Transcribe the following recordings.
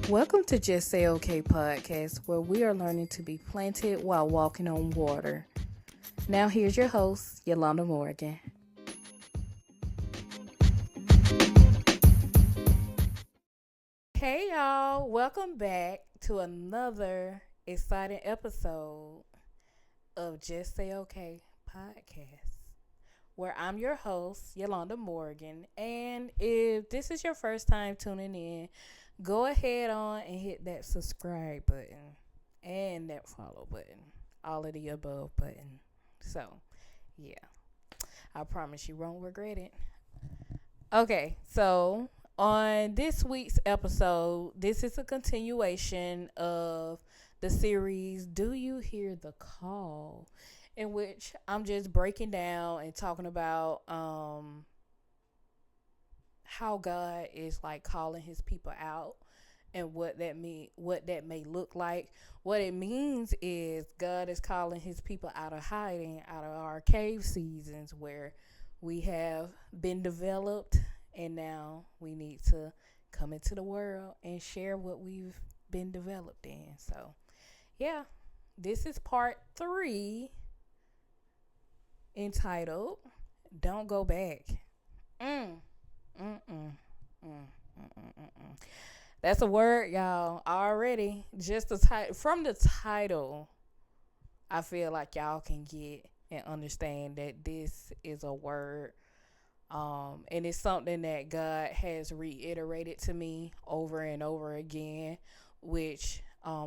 Welcome to Just Say Okay podcast, where we are learning to be planted while walking on water. Now, here's your host, Yolanda Morgan. Hey, y'all, welcome back to another exciting episode of Just Say Okay podcast, where I'm your host, Yolanda Morgan. And if this is your first time tuning in, go ahead on and hit that subscribe button and that follow button. All of the above button. So, yeah. I promise you won't regret it. Okay, so on this week's episode, this is a continuation of the series Do You Hear the Call? In which I'm just breaking down and talking about how God is like calling his people out and what that may look like. What it means is God is calling his people out of hiding, out of our cave seasons where we have been developed and now we need to come into the world and share what we've been developed in. So, yeah, this is part 3 entitled Don't Go Back. Mm. Mm-mm. Mm-mm. That's a word, y'all. Already, just from the title, I feel like y'all can get and understand that this is a word, and it's something that God has reiterated to me over and over again. Which,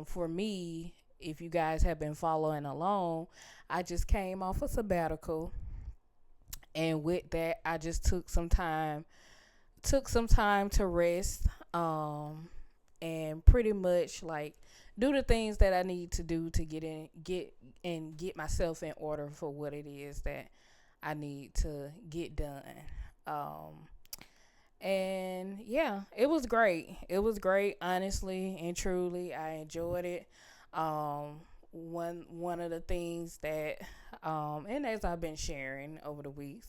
for me, if you guys have been following along, I just came off a sabbatical, and with that, I just took some time to rest, and pretty much like do the things that I need to do to get myself in order for what it is that I need to get done. um and yeah, it was great, honestly and truly. I enjoyed it. One of the things that and as I've been sharing over the weeks,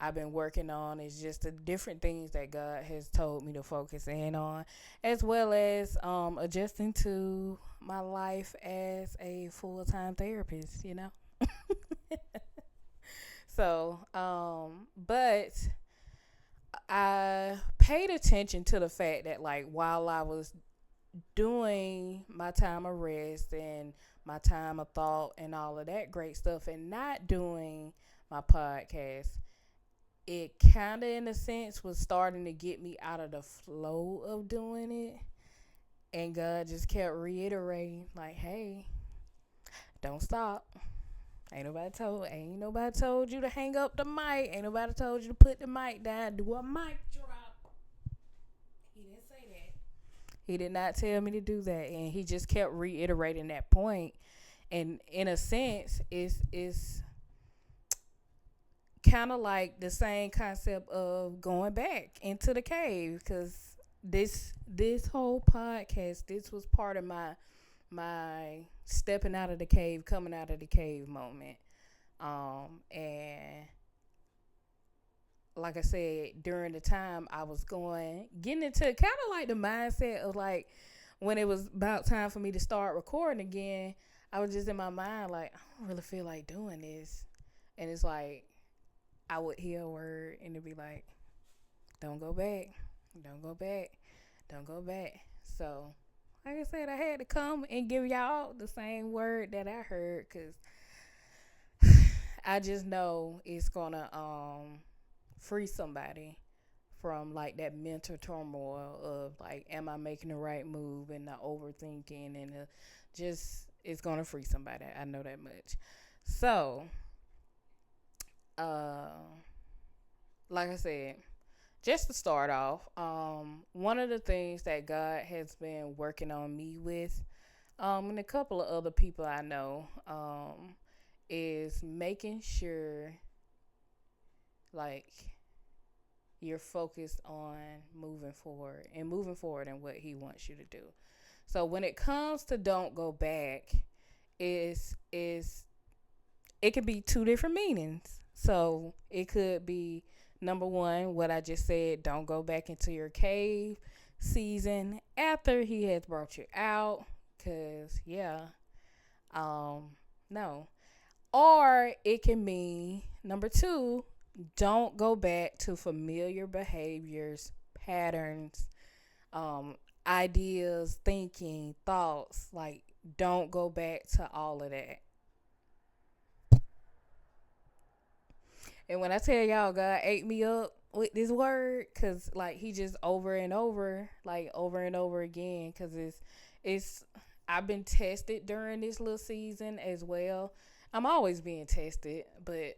I've been working on is just the different things that God has told me to focus in on, as well as adjusting to my life as a full-time therapist. So, but I paid attention to the fact that, like, while I was doing my time of rest and my time of thought and all of that great stuff and not doing my podcast, it kind of, in a sense, was starting to get me out of the flow of doing it. And God just kept reiterating, like, hey, don't stop. Ain't nobody told you to hang up the mic. Ain't nobody told you to put the mic down. Do a mic drop. He didn't say that. He did not tell me to do that. And he just kept reiterating that point. And in a sense, it's kind of like the same concept of going back into the cave, because this whole podcast, this was part of my stepping out of the cave, coming out of the cave moment. And like I said, during the time I was getting into kind of like the mindset of, like, when it was about time for me to start recording again, I was just in my mind like, I don't really feel like doing this. And it's like I would hear a word and it'd be like, don't go back, don't go back, don't go back. So, like I said, I had to come and give y'all the same word that I heard, because I just know it's gonna free somebody from, like, that mental turmoil of, like, am I making the right move, and the overthinking, and just, it's gonna free somebody. I know that much. So, uh, like I said, just to start off, one of the things that God has been working on me with, and a couple of other people I know, is making sure, like, you're focused on moving forward in what he wants you to do. So when it comes to don't go back, is it could be two different meanings. So it could be, number one, what I just said, don't go back into your cave season after he has brought you out. Cause yeah, no. Or it can mean number two, don't go back to familiar behaviors, patterns, um, ideas, thinking, thoughts. Like, don't go back to all of that. And when I tell y'all, God ate me up with this word, cause like he just over and over again, cause it's I've been tested during this little season as well. I'm always being tested, but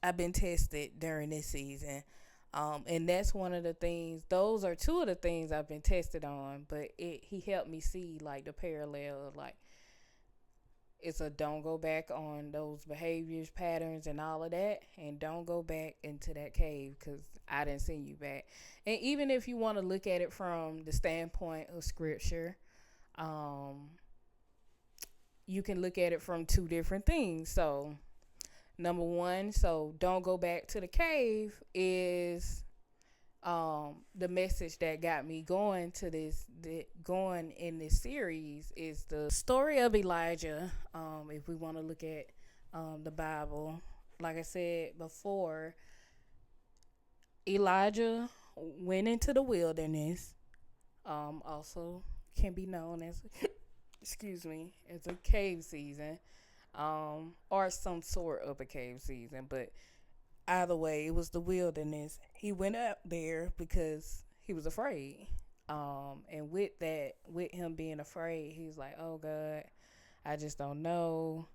I've been tested during this season. And that's one of the things. Those are two of the things I've been tested on. But he helped me see like the parallel. Like it's a don't go back on those behaviors, patterns, and all of that, and don't go back into that cave because I didn't send you back. And even if you want to look at it from the standpoint of scripture, um, you can look at it from two different things. So number one, so don't go back to the cave is the message that got me going to going in this series is the story of Elijah. If we want to look at the Bible, like I said before, Elijah went into the wilderness. Also can be known as excuse me as a cave season, or some sort of a cave season, but either way, it was the wilderness. He went up there because he was afraid. And with that, with him being afraid, he's like, "Oh God, I just don't know.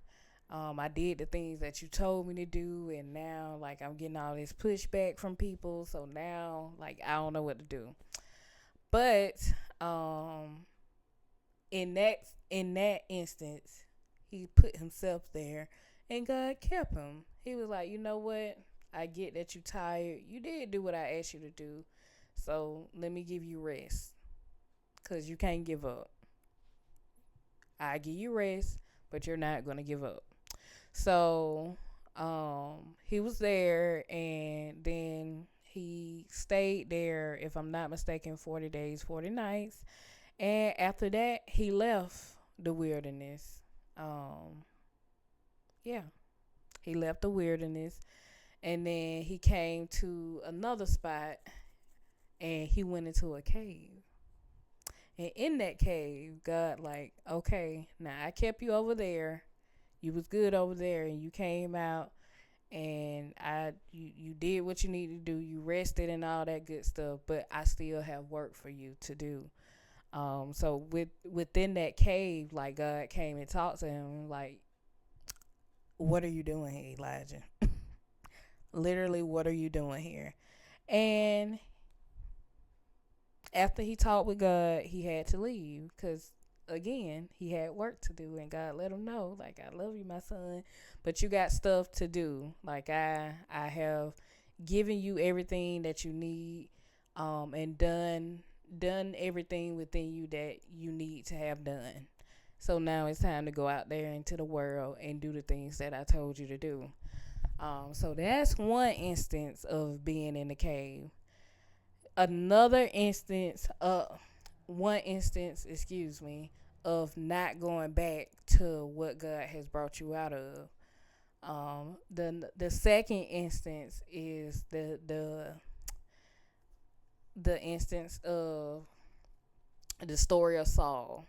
I did the things that you told me to do, and now like I'm getting all this pushback from people. So now, like I don't know what to do." But in that instance, he put himself there, and God kept him. He was like, "You know what? I get that you tired. You did do what I asked you to do. So let me give you rest. Because you can't give up. I give you rest, but you're not going to give up." So he was there, and then he stayed there, if I'm not mistaken, 40 days, 40 nights. And after that, he left the wilderness. Yeah, he left the wilderness. And then he came to another spot, and he went into a cave. And in that cave, God like, "Okay, now I kept you over there. You was good over there, and you came out, and you did what you needed to do. You rested and all that good stuff, but I still have work for you to do." So within that cave, like God came and talked to him, like, "What are you doing here, Elijah? Literally, what are you doing here?" And after he talked with God, he had to leave because, again, he had work to do. And God let him know, like, "I love you, my son, but you got stuff to do. Like, I have given you everything that you need, and done everything within you that you need to have done. So now it's time to go out there into the world and do the things that I told you to do." So that's one instance, another instance one instance, excuse me, of not going back to what God has brought you out of. The second instance is the instance of the story of Saul.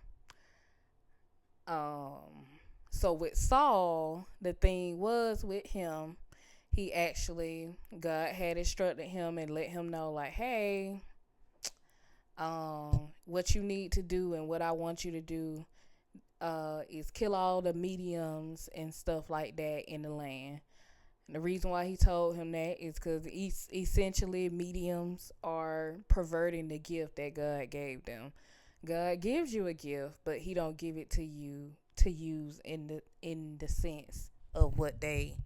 So with Saul, the thing was with him, he actually, God had instructed him and let him know, like, "Hey, what you need to do and what I want you to do is kill all the mediums and stuff like that in the land." And the reason why he told him that is because essentially mediums are perverting the gift that God gave them. God gives you a gift, but he don't give it to you to use in the sense of what they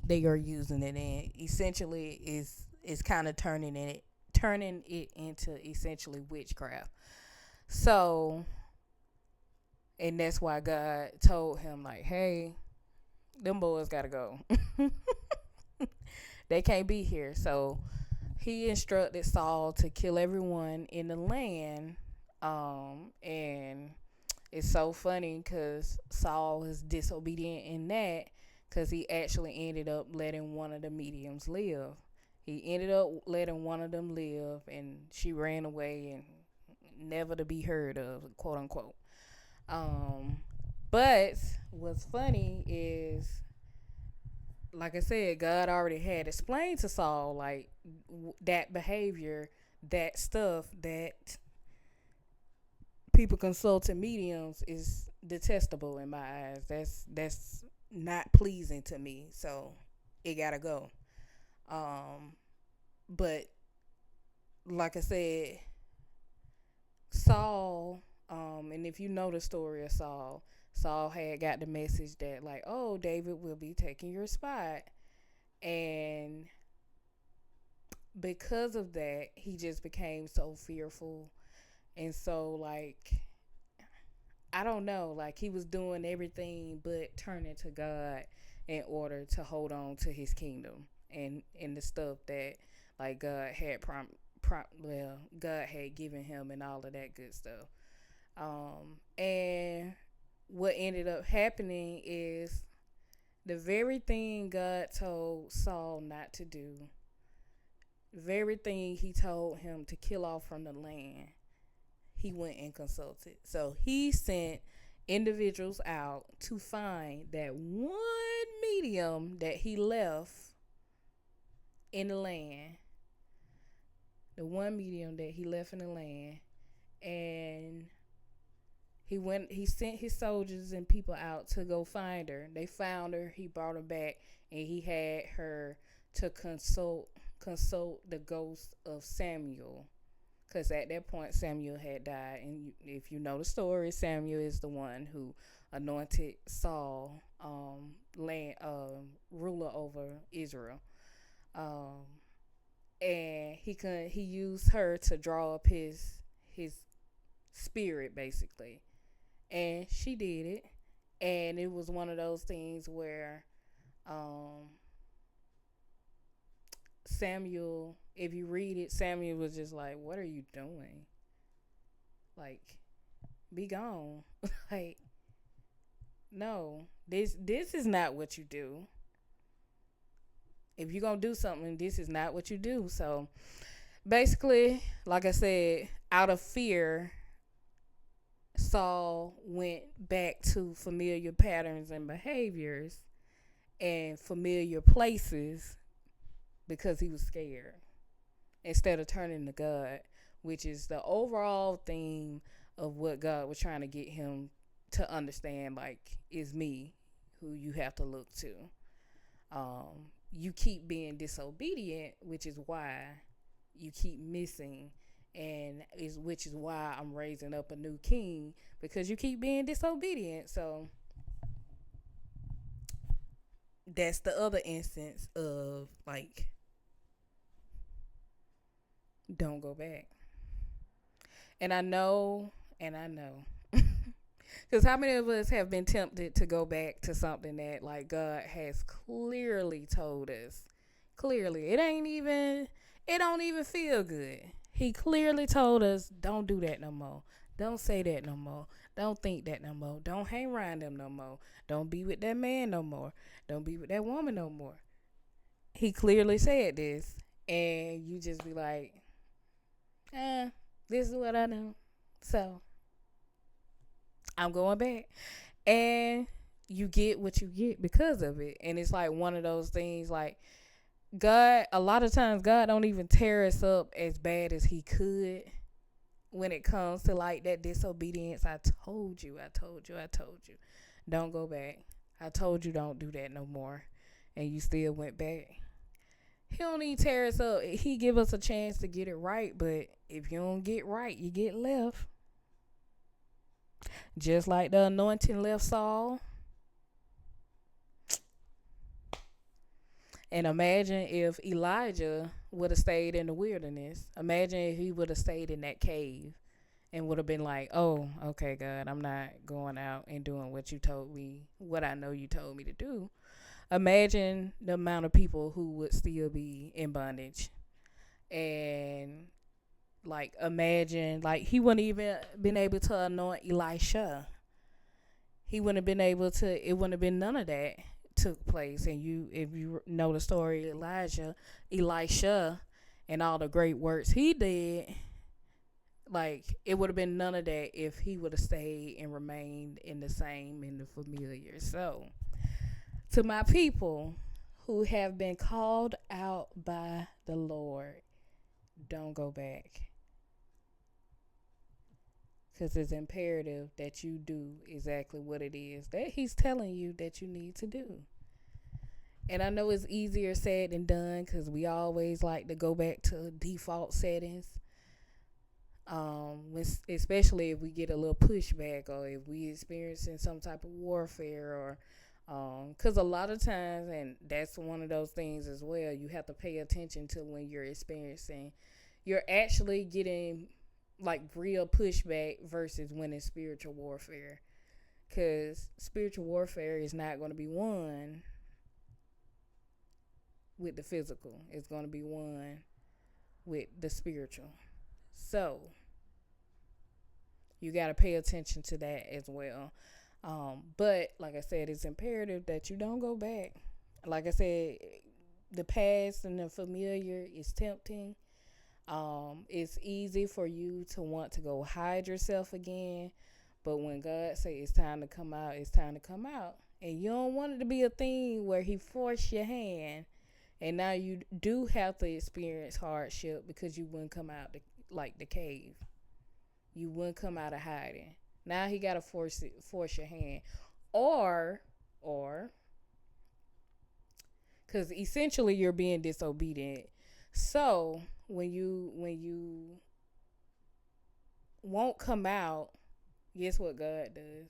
are using it in. Essentially is kind of turning it into essentially witchcraft. So, and that's why God told him, like, "Hey, them boys gotta go." They can't be here. So he instructed Saul to kill everyone in the land. And it's so funny because Saul was disobedient in that, because he actually ended up letting one of the mediums live. He ended up letting one of them live, and she ran away and never to be heard of, quote unquote. Um, but what's funny is, like I said, God already had explained to Saul, like, that behavior, that stuff that people consulting mediums is detestable in my eyes. That's not pleasing to me. So it gotta go. Um, but like I said, Saul, and if you know the story of Saul, Saul had got the message that, like, oh, David will be taking your spot, and because of that, he just became so fearful, and so, like, I don't know, like, he was doing everything but turning to God in order to hold on to his kingdom and the stuff that, like, God had God had given him and all of that good stuff. And what ended up happening is the very thing God told Saul not to do, the very thing he told him to kill off from the land, he went and consulted. So he sent individuals out to find that one medium that he left in the land, the one medium that he left in the land, and he sent his soldiers and people out to go find her. They found her, he brought her back, and he had her to consult the ghost of Samuel, because at that point Samuel had died. And if you know the story, Samuel is the one who anointed Saul ruler over Israel. Um, and he used her to draw up his spirit, basically, and she did it. And it was one of those things where um, Samuel, if you read it, Samuel was just like, "What are you doing? Like, be gone!" Like, no, this is not what you do. If you're gonna do something, this is not what you do. So basically, like I said, out of fear, Saul went back to familiar patterns and behaviors and familiar places because he was scared, instead of turning to God, which is the overall theme of what God was trying to get him to understand. Like, is me who you have to look to. You keep being disobedient, which is why you keep missing, and which is why I'm raising up a new king, because you keep being disobedient. So that's the other instance of, like, don't go back. And I know, because how many of us have been tempted to go back to something that, like, God has clearly told us? Clearly, it don't even feel good. He clearly told us, don't do that no more. Don't say that no more. Don't think that no more. Don't hang around them no more. Don't be with that man no more. Don't be with that woman no more. He clearly said this, and you just be like, this is what I know. So I'm going back. And you get what you get because of it. And it's like one of those things, like, God, a lot of times God don't even tear us up as bad as he could when it comes to, like, that disobedience. I told you. Don't go back. I told you don't do that no more. And you still went back. He don't even tear us up. He give us a chance to get it right, but if you don't get right, you get left. Just like the anointing left Saul. And imagine if Elijah would have stayed in the wilderness. Imagine if he would have stayed in that cave and would have been like, oh, okay, God, I'm not going out and doing what you told me, what I know you told me to do. Imagine the amount of people who would still be in bondage. And like imagine like he wouldn't even been able to anoint Elisha. He wouldn't have been able to, it wouldn't have been none of that took place. And you, if you know the story of Elisha and all the great works he did, like it would have been none of that if he would have stayed and remained in the same, in the familiar. So to my people who have been called out by the Lord, don't go back. Because it's imperative that you do exactly what it is that he's telling you that you need to do. And I know it's easier said than done because we always like to go back to default settings. Especially if we get a little pushback or if we experiencing some type of warfare or because a lot of times, and that's one of those things as well, you have to pay attention to when you're actually getting like real pushback versus when it's spiritual warfare. Because spiritual warfare is not going to be won with the physical. It's going to be won with the spiritual. So you got to pay attention to that as well. But like I said, it's imperative that you don't go back. Like I said, the past and the familiar is tempting. It's easy for you to want to go hide yourself again. But when God says it's time to come out, it's time to come out. And you don't want it to be a thing where he forced your hand. And now you do have to experience hardship because you wouldn't come out the cave. You wouldn't come out of hiding. Now he got to force your hand. Or, because essentially you're being disobedient. So when you won't come out, guess what God does?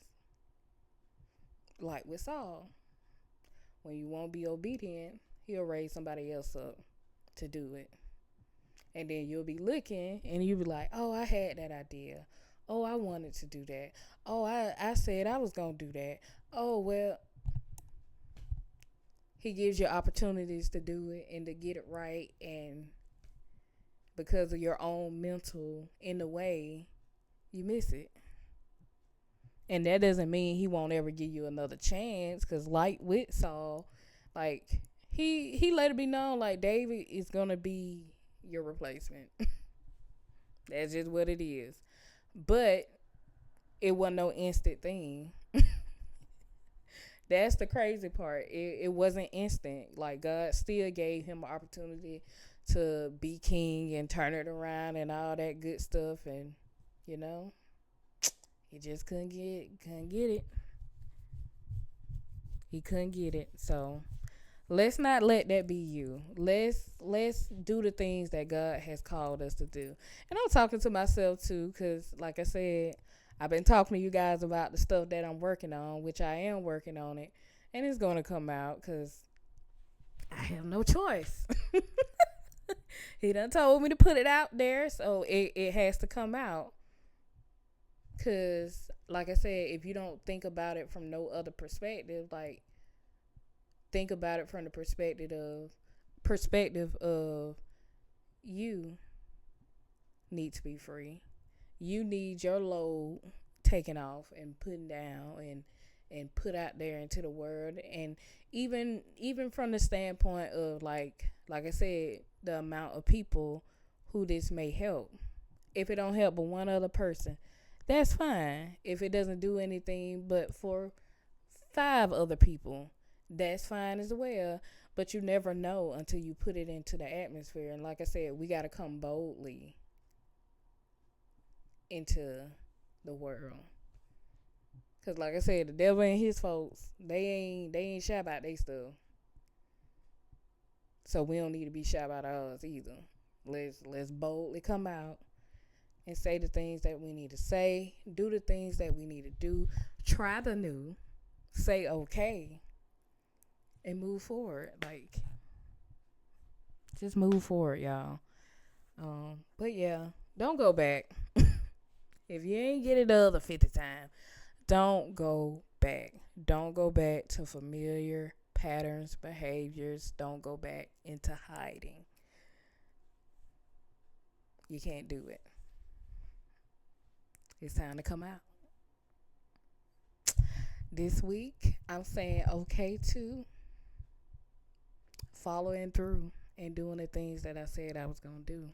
Like with Saul, when you won't be obedient, he'll raise somebody else up to do it. And then you'll be looking and you'll be like, oh, I had that idea. Oh, I wanted to do that. Oh, I said I was going to do that. Oh, well, he gives you opportunities to do it and to get it right. And because of your own mental in the way, you miss it. And that doesn't mean he won't ever give you another chance. Because like with Saul, like he let it be known, like David is going to be your replacement. That's just what it is. But it wasn't no instant thing. That's the crazy part. It wasn't instant. Like God still gave him an opportunity to be king and turn it around and all that good stuff. And you know, he just couldn't get it. He couldn't get it. So let's not let that be you. Let's do the things that God has called us to do. And I'm talking to myself too, because like I said, I've been talking to you guys about the stuff that I'm working on, which I am working on it, and it's going to come out because I have no choice. He done told me to put it out there, so it has to come out. Because, like I said, if you don't think about it from no other perspective, like, think about it from the perspective of you need to be free. You need your load taken off and put down and put out there into the world. And even from the standpoint of like I said, the amount of people who this may help. If it don't help but one other person, that's fine. If it doesn't do anything but for 5 other people, that's fine as well. But you never know until you put it into the atmosphere. And like I said, we got to come boldly into the world. Because like I said, the devil and his folks, they ain't shy about their stuff. So we don't need to be shy about ours either. Let's boldly come out and say the things that we need to say, do the things that we need to do, try the new, say okay, and move forward. Like, just move forward, y'all. But yeah, don't go back. If you ain't get it the other 50 times, don't go back. Don't go back to familiar patterns, behaviors. Don't go back into hiding. You can't do it. It's time to come out. This week, I'm saying okay to following through and doing the things that I said I was going to do.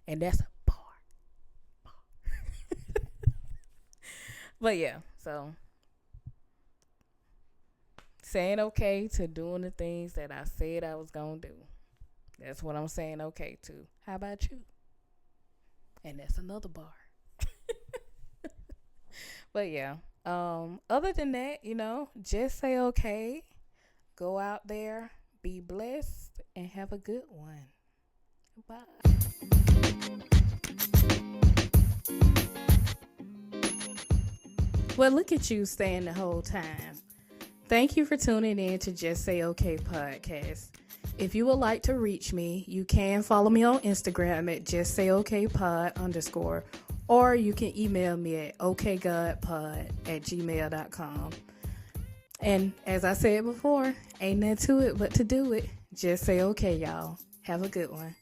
And that's a bar. But yeah, so saying okay to doing the things that I said I was going to do. That's what I'm saying okay to. How about you? And that's another bar. But yeah, other than that, just say okay. Go out there, be blessed, and have a good one. Bye. Well, look at you staying the whole time. Thank you for tuning in to Just Say Okay podcast. If you would like to reach me, you can follow me on Instagram at justsayokaypod_, or you can email me at okgodpod@gmail.com. And as I said before, ain't nothing to it but to do it. Just say okay, y'all. Have a good one.